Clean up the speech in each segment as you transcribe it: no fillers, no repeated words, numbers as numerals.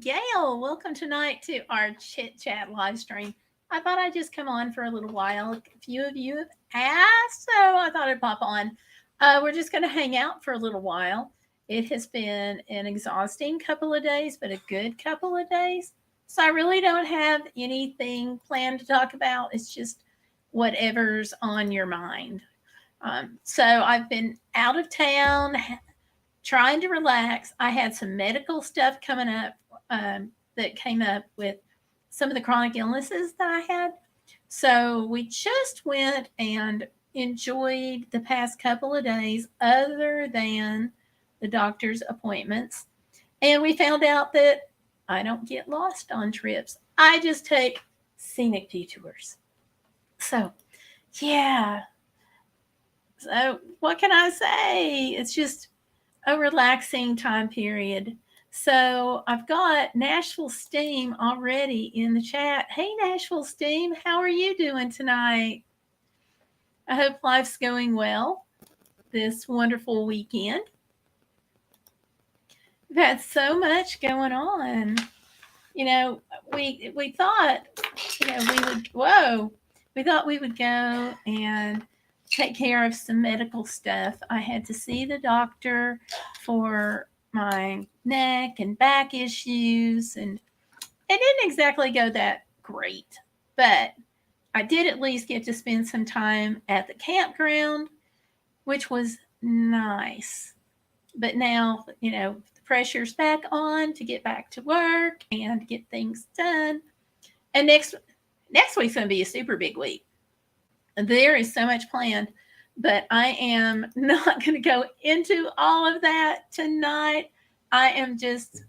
Gail. Welcome tonight to our chit chat live stream. I thought I'd just come on for a little while. A few of you have asked, so I thought I'd pop on. We're just going to hang out for a little while. It has been an exhausting couple of days, but a good couple of days. So I really don't have anything planned to talk about. It's just whatever's on your mind. So I've been out of town, trying to relax. I had some medical stuff coming up that came up with some of the chronic illnesses that I had. So we just went and enjoyed the past couple of days, other than the doctor's appointments. And we found out that I don't get lost on trips, I just take scenic detours. So, yeah. So, what can I say? It's just a relaxing time period. So I've got Nashville Steam already in the chat. Hey, Nashville Steam, how are you doing tonight? I hope life's going well this wonderful weekend. We've had so much going on. You know, we thought, we thought we would go and take care of some medical stuff. I had to see the doctor for my neck and back issues, and it didn't exactly go that great, but I did at least get to spend some time at the campground, which was nice. But now, the pressure's back on to get back to work and get things done. And next week's going to be a super big week. There is so much planned, but I am not going to go into all of that tonight. I am just,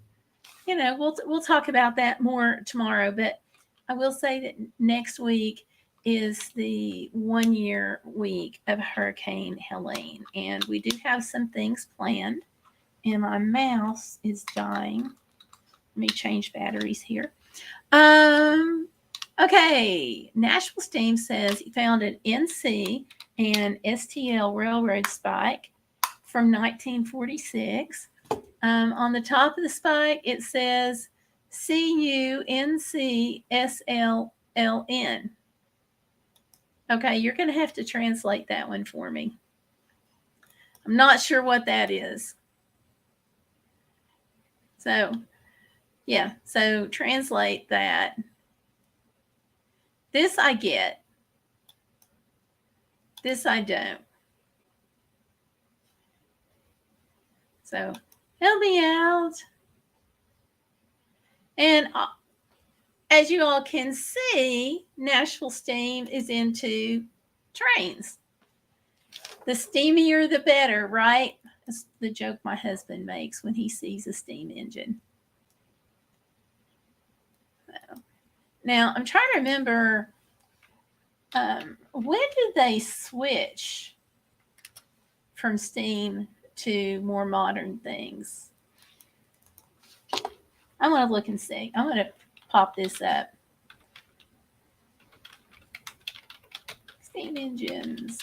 we'll talk about that more tomorrow. But I will say that next week is the 1 year week of Hurricane Helene, and we do have some things planned. And my mouse is dying. Let me change batteries here. Okay, Nashville Steam says he found an NC and STL railroad spike from 1946. On the top of the spike, it says CUNCSLLN. Okay, you're going to have to translate that one for me. I'm not sure what that is. So, yeah, so translate that. This I get. This I don't. So help me out. And as you all can see, Nashville Steam is into trains. The steamier, the better, right? That's the joke my husband makes when he sees a steam engine. So, now, I'm trying to remember, when did they switch from steam to more modern things? I'm going to look and see. I'm going to pop this up. Steam engines.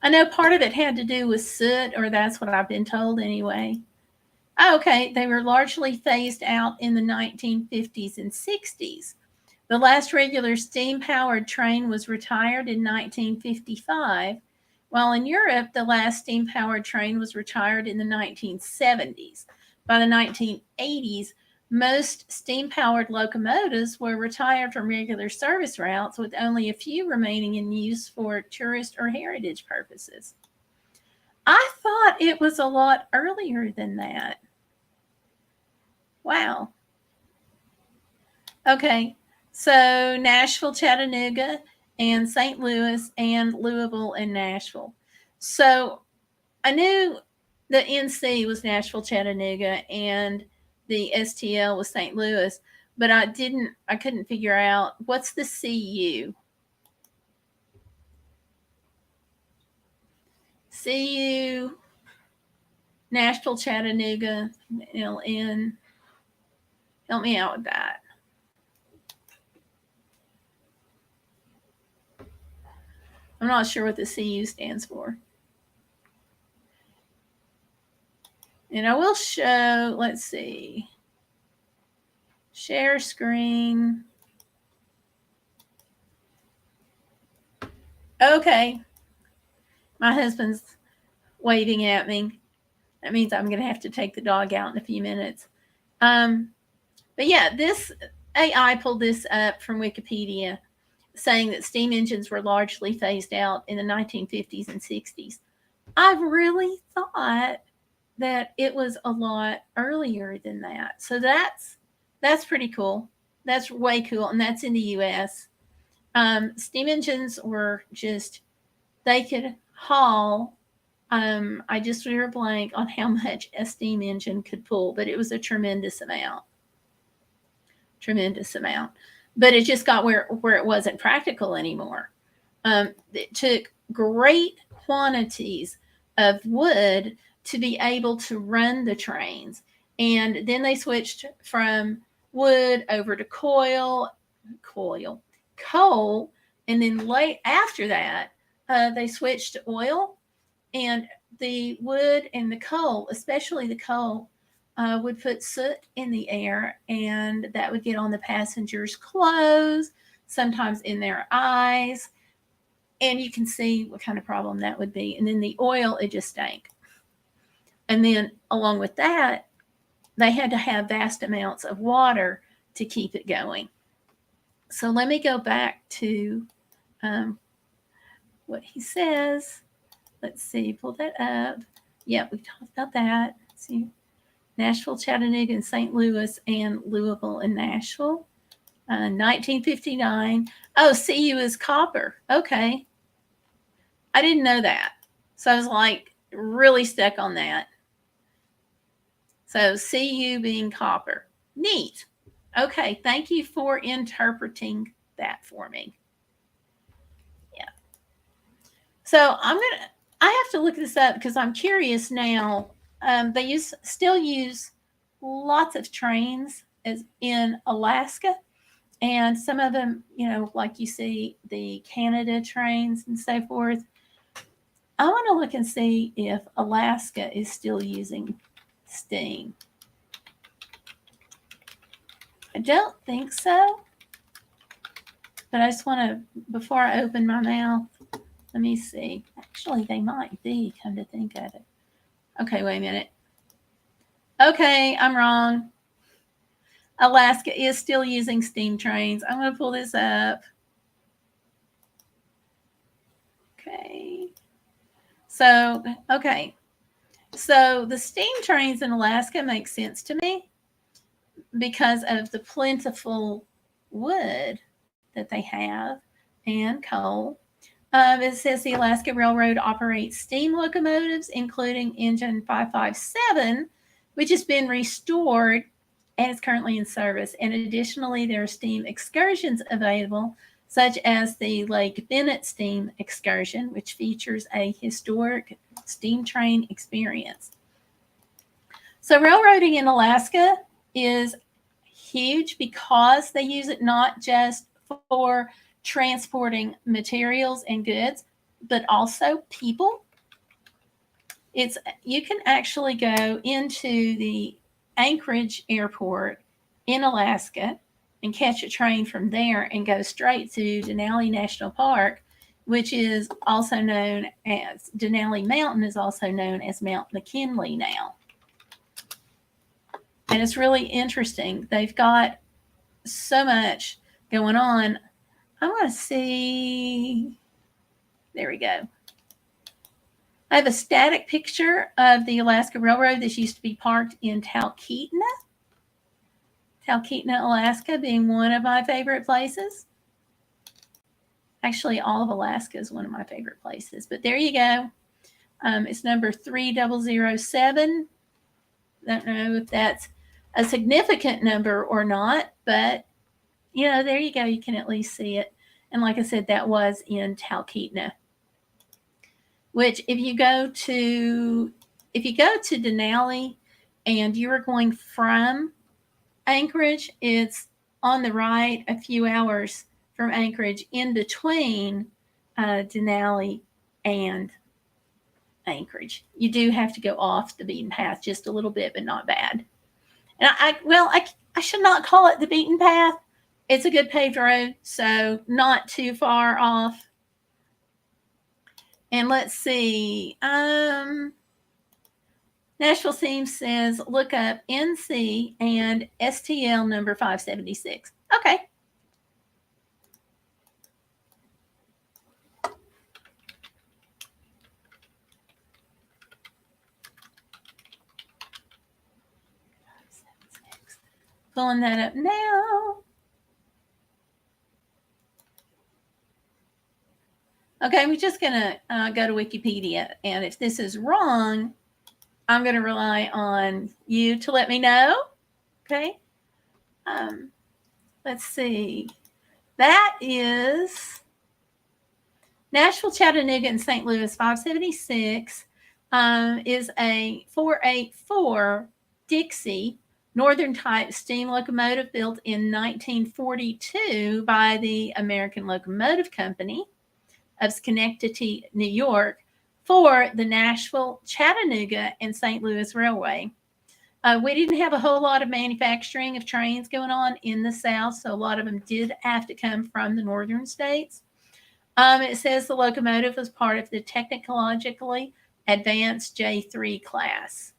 I know part of it had to do with soot, or that's what I've been told anyway. Okay, they were largely phased out in the 1950s and 60s. The last regular steam-powered train was retired in 1955, while in Europe, the last steam-powered train was retired in the 1970s. By the 1980s, most steam-powered locomotives were retired from regular service routes, with only a few remaining in use for tourist or heritage purposes. I thought it was a lot earlier than that. Wow. Okay, so Nashville, Chattanooga, and St. Louis, and Louisville, and Nashville. So I knew the NC was Nashville, Chattanooga, and the STL was St. Louis, but I couldn't figure out what's the CU. CU, Nashville, Chattanooga, LN. Help me out with that. I'm not sure what the CU stands for. And I will show, let's see, share screen. Okay. My husband's waving at me. That means I'm going to have to take the dog out in a few minutes. But yeah, this AI pulled this up from Wikipedia, saying that steam engines were largely phased out in the 1950s and 60s. I really thought that it was a lot earlier than that. So that's pretty cool. That's way cool, and that's in the U.S. Steam engines were just, they could haul. I just drew a blank on how much a steam engine could pull, but it was a tremendous amount. Tremendous amount. But it just got where it wasn't practical anymore. It took great quantities of wood to be able to run the trains. And then they switched from wood over to coal, and then late after that, they switched to oil. And the wood and the coal, especially the coal, would put soot in the air, and that would get on the passengers' clothes, sometimes in their eyes. And you can see what kind of problem that would be. And then the oil, it just stank. And then along with that, they had to have vast amounts of water to keep it going. So let me go back to what he says. Let's see, pull that up. Yeah, we talked about that. Let's see, Nashville, Chattanooga, and St. Louis, and Louisville and Nashville. 1959. Oh, CU is copper. Okay. I didn't know that. So I was like really stuck on that. So CU being copper. Neat. Okay. Thank you for interpreting that for me. Yeah. So I have to look this up because I'm curious now. They still use lots of trains as in Alaska, and some of them, like you see the Canada trains and so forth. I want to look and see if Alaska is still using steam. I don't think so, but I just want to, before I open my mouth, let me see. Actually, they might be, come to think of it. Okay, wait a minute. Okay, I'm wrong. Alaska is still using steam trains. I'm going to pull this up. Okay. So the steam trains in Alaska make sense to me because of the plentiful wood that they have and coal. It says the Alaska Railroad operates steam locomotives, including engine 557, which has been restored and is currently in service. And additionally, there are steam excursions available, such as the Lake Bennett Steam Excursion, which features a historic steam train experience. So railroading in Alaska is huge because they use it not just for transporting materials and goods, but also people. You can actually go into the Anchorage Airport in Alaska and catch a train from there and go straight to Denali National Park, which is also known as Denali Mountain, is also known as Mount McKinley now. And it's really interesting. They've got so much going on. I want to see. There we go. I have a static picture of the Alaska Railroad. This used to be parked in Talkeetna, Alaska, being one of my favorite places. Actually, all of Alaska is one of my favorite places. But there you go. It's number 3007. Don't know if that's a significant number or not, but there you go. You can at least see it. And like I said, that was in Talkeetna. Which, if you go to Denali and you are going from Anchorage, it's on the right, a few hours from Anchorage, in between Denali and Anchorage. You do have to go off the beaten path just a little bit, but not bad. And I should not call it the beaten path. It's a good paved road, so not too far off. And let's see. Nashville Theme says look up NC and STL number 576. Okay. Pulling that up now. Okay, we're just going to go to Wikipedia. And if this is wrong, I'm going to rely on you to let me know. Okay. Let's see. That is Nashville, Chattanooga, and St. Louis 576 is a 484 Dixie Northern type steam locomotive built in 1942 by the American Locomotive Company of Schenectady, New York, for the Nashville, Chattanooga, and St. Louis Railway. We didn't have a whole lot of manufacturing of trains going on in the South, so a lot of them did have to come from the northern states. It says the locomotive was part of the technologically advanced J3 class.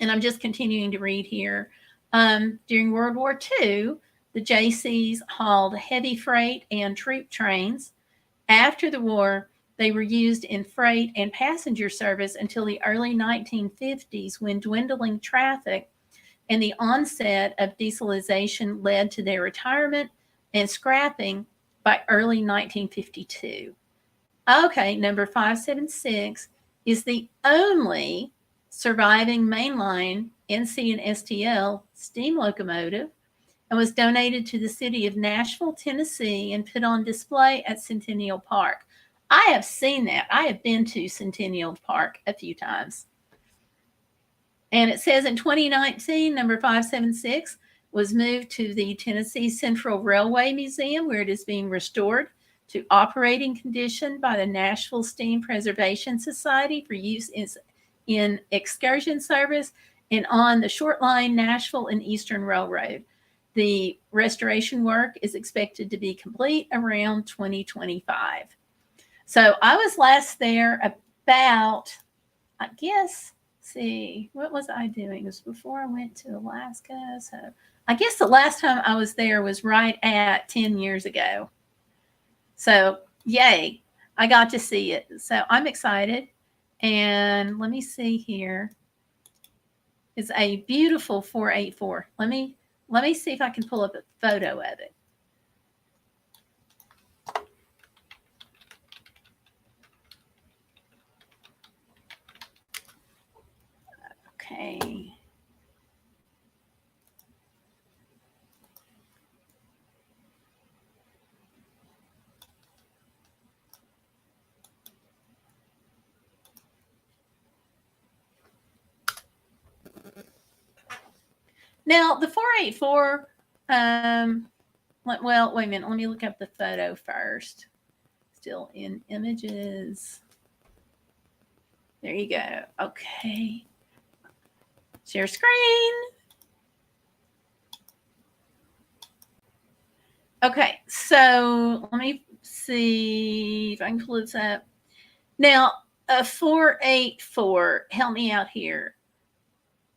And I'm just continuing to read here. During World War II, the JCs hauled heavy freight and troop trains. After the war, they were used in freight and passenger service until the early 1950s, when dwindling traffic and the onset of dieselization led to their retirement and scrapping by early 1952. Okay, number 576 is the only surviving mainline NC and STL steam locomotive and was donated to the city of Nashville, Tennessee, and put on display at Centennial Park. I have seen that. I have been to Centennial Park a few times. And it says in 2019, number 576 was moved to the Tennessee Central Railway Museum, where it is being restored to operating condition by the Nashville Steam Preservation Society for use in excursion service and on the short line Nashville and Eastern Railroad. The restoration work is expected to be complete around 2025. So I was last there about, I guess, see, what was I doing? It was before I went to Alaska. So I guess the last time I was there was right at 10 years ago. So yay, I got to see it. So I'm excited. And let me see here. It's a beautiful 484. Let me see if I can pull up a photo of it. Okay. Now, the 484, well, wait a minute. Let me look up the photo first. Still in images. There you go. Okay. Share screen. Okay, so let me see if I can pull this up. Now, a 484, help me out here.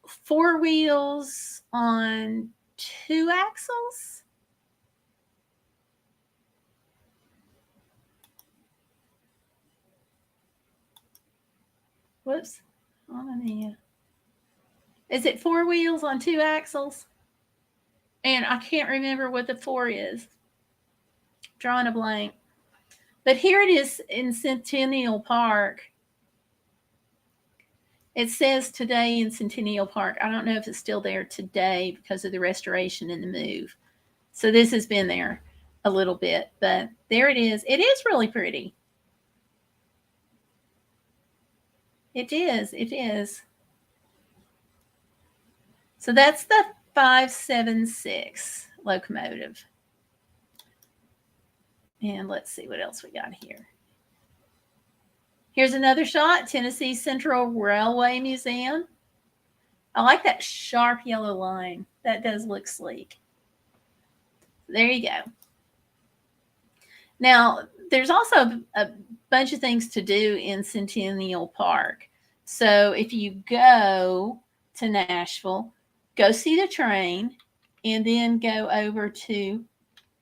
4 wheels on 2 axles? Whoops. Is it 4 wheels on 2 axles? And I can't remember what the 4 is. Drawing a blank. But here it is in Centennial Park. It says today in Centennial Park. I don't know if it's still there today because of the restoration and the move. So this has been there a little bit, but there it is. It is really pretty. It is. It is. So that's the 576 locomotive. And let's see what else we got here. Here's another shot, Tennessee Central Railway Museum. I like that sharp yellow line. That does look sleek. There you go. Now, there's also a bunch of things to do in Centennial Park. So if you go to Nashville, go see the train, and then go over to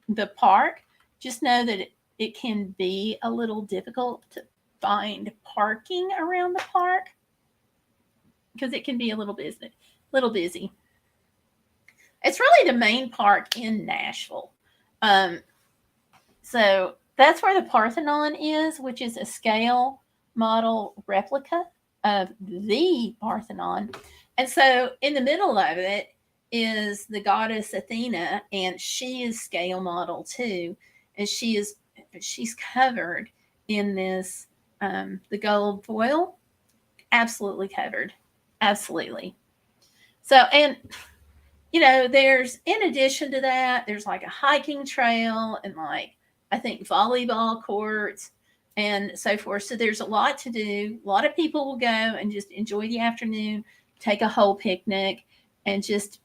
the park. Just know that it can be a little difficult to find parking around the park because it can be a little busy. It's really the main park in Nashville. So that's where the Parthenon is, which is a scale model replica of the Parthenon. And so in the middle of it is the goddess Athena, and she is scale model too. And she's covered in this the gold foil, absolutely covered, absolutely. So, and there's, in addition to that, there's like a hiking trail and like I think volleyball courts and so forth. So there's a lot to do. A lot of people will go and just enjoy the afternoon, take a whole picnic, and just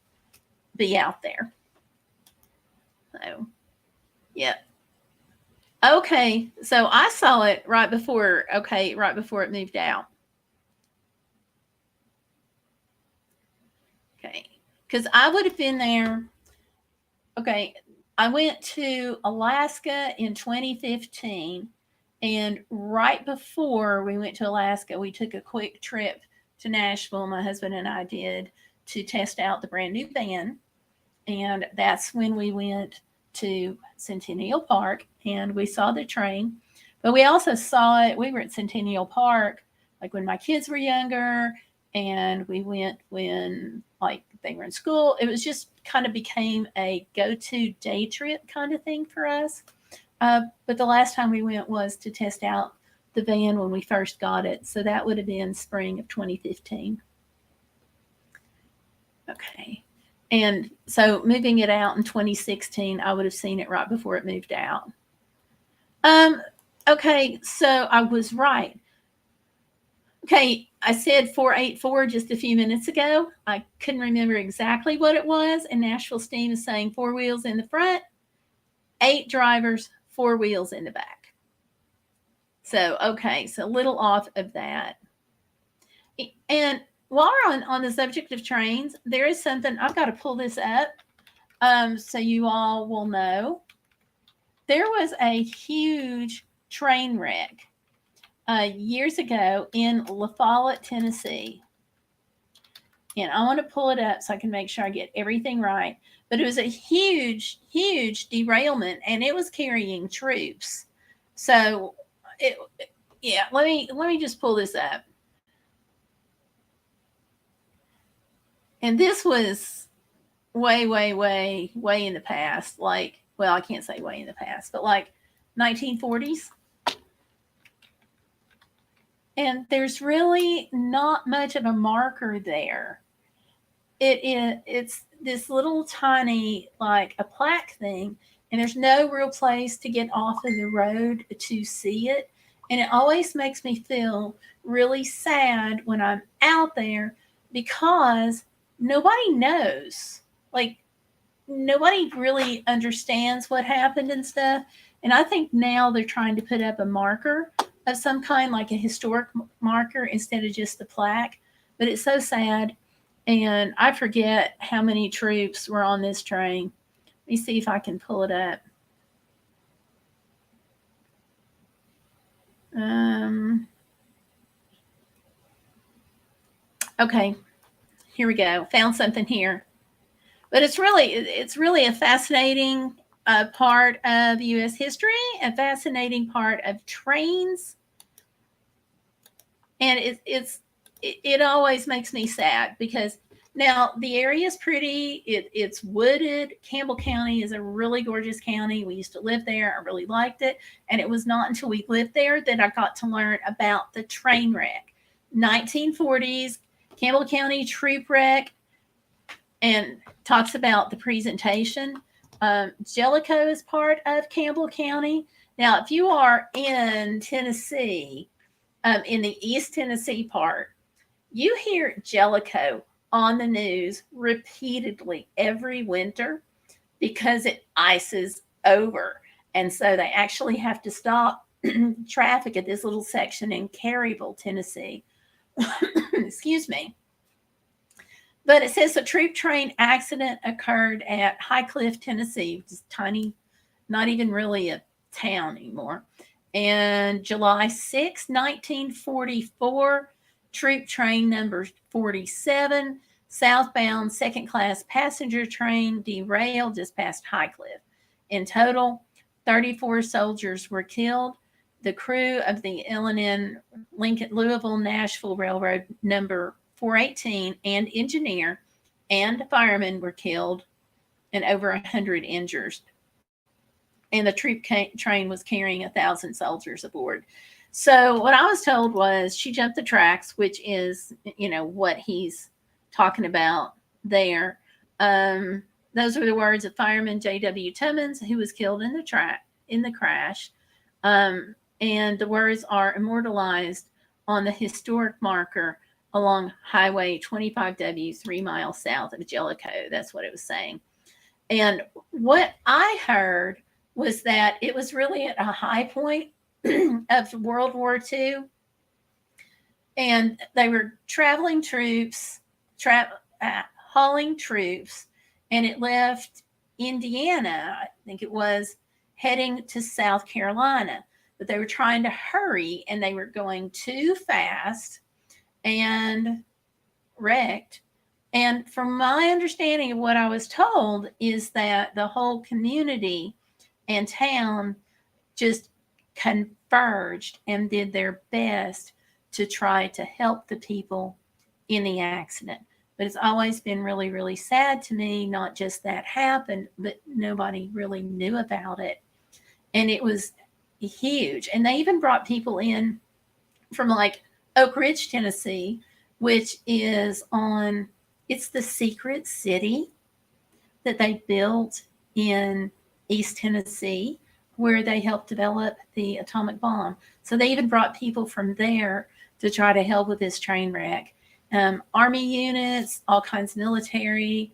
be out there. So, yeah. Okay, so I saw it right before it moved out. Okay, because I would have been there. Okay, I went to Alaska in 2015, and right before we went to Alaska, we took a quick trip to Nashville. My husband and I did, to test out the brand new van, and that's when we went to Centennial Park and we saw the train. But we also saw it. We were at Centennial Park like when my kids were younger, and we went when like they were in school. It was just kind of became a go-to day trip kind of thing for us. But the last time we went was to test out the van when we first got it. So that would have been spring of 2015. Okay. And so moving it out in 2016, I would have seen it right before it moved out. Okay, so I was right. Okay, I said 484 just a few minutes ago. I couldn't remember exactly what it was, and Nashville Steam is saying 4 wheels in the front, 8 drivers, 4 wheels in the back. So, okay, so a little off of that. And while we're on the subject of trains, there is something, I've got to pull this up so you all will know. There was a huge train wreck years ago in La Follette, Tennessee. And I want to pull it up so I can make sure I get everything right. But it was a huge, huge derailment, and it was carrying troops. So, let me just pull this up. And this was way, way, way, way in the past. Like, well, I can't say way in the past, but like 1940s. And there's really not much of a marker there. It's this little tiny, like a plaque thing, and there's no real place to get off of the road to see it. And it always makes me feel really sad when I'm out there because nobody knows. Like, nobody really understands what happened and stuff. And I think now they're trying to put up a marker of some kind, like a historic marker, instead of just the plaque. But it's so sad. And I forget how many troops were on this train. Let me see if I can pull it up. Okay, here we go. Found something here. But it's really a fascinating part of U.S. history, a fascinating part of trains, and it always makes me sad because now the area is pretty. It's wooded. Campbell County is a really gorgeous county. We used to live there. I really liked it, and it was not until we lived there that I got to learn about the train wreck, 1940s Campbell County troop wreck, and talks about the presentation. Jellicoe is part of Campbell County. Now, if you are in Tennessee in the East Tennessee part. You hear Jellicoe on the news repeatedly every winter because it ices over. And so they actually have to stop traffic at this little section in Caryville, Tennessee. Excuse me. But it says a troop train accident occurred at High Cliff, Tennessee, which is tiny, not even really a town anymore. And July 6, 1944, troop train number 47, southbound second class passenger train derailed just past High Cliff. In total, 34 soldiers were killed. The crew of the L&N Lincoln Louisville Nashville Railroad number 418 and engineer and fireman were killed and over 100 injured. And the troop train was carrying 1,000 soldiers aboard. So what I was told was she jumped the tracks, which is, what he's talking about there. Those are the words of fireman J.W. Timmons, who was killed in the crash. And the words are immortalized on the historic marker along Highway 25W, 3 miles south of Jellicoe. That's what it was saying. And what I heard was that it was really at a high point of World War II. And they were traveling troops, hauling troops, and it left Indiana, I think it was, heading to South Carolina. But they were trying to hurry, and they were going too fast and wrecked. And from my understanding of what I was told is that the whole community and town just converged and did their best to try to help the people in the accident. But it's always been really, really sad to me, not just that happened, but nobody really knew about it. And it was huge. And they even brought people in from like Oak Ridge, Tennessee, which is it's the secret city that they built in East Tennessee, where they helped develop the atomic bomb. So they even brought people from there to try to help with this train wreck. Army units, all kinds of military.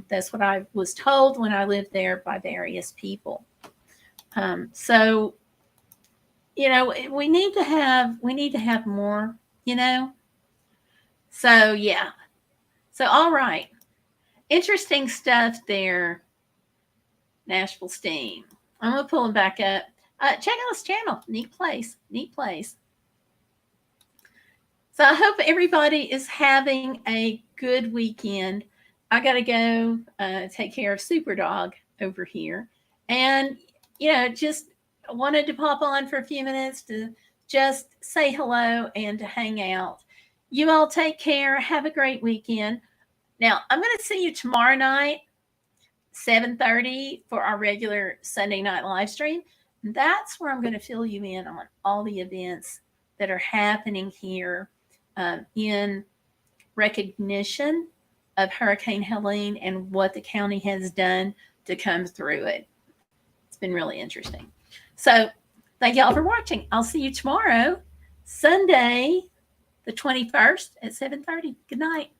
That's what I was told when I lived there by various people. So, we need to have more, So, yeah. So, all right. Interesting stuff there, Nashville Steam. I'm going to pull them back up. Check out this channel. Neat place. So I hope everybody is having a good weekend. I got to go take care of Super Dog over here. And, just wanted to pop on for a few minutes to just say hello and to hang out. You all take care. Have a great weekend. Now, I'm going to see you tomorrow night, 7:30 for our regular Sunday night live stream. That's where I'm going to fill you in on all the events that are happening here in recognition of Hurricane Helene and what the county has done to come through it. It's been really interesting. So thank y'all for watching. I'll see you tomorrow, Sunday, the 21st at 7:30. Good night.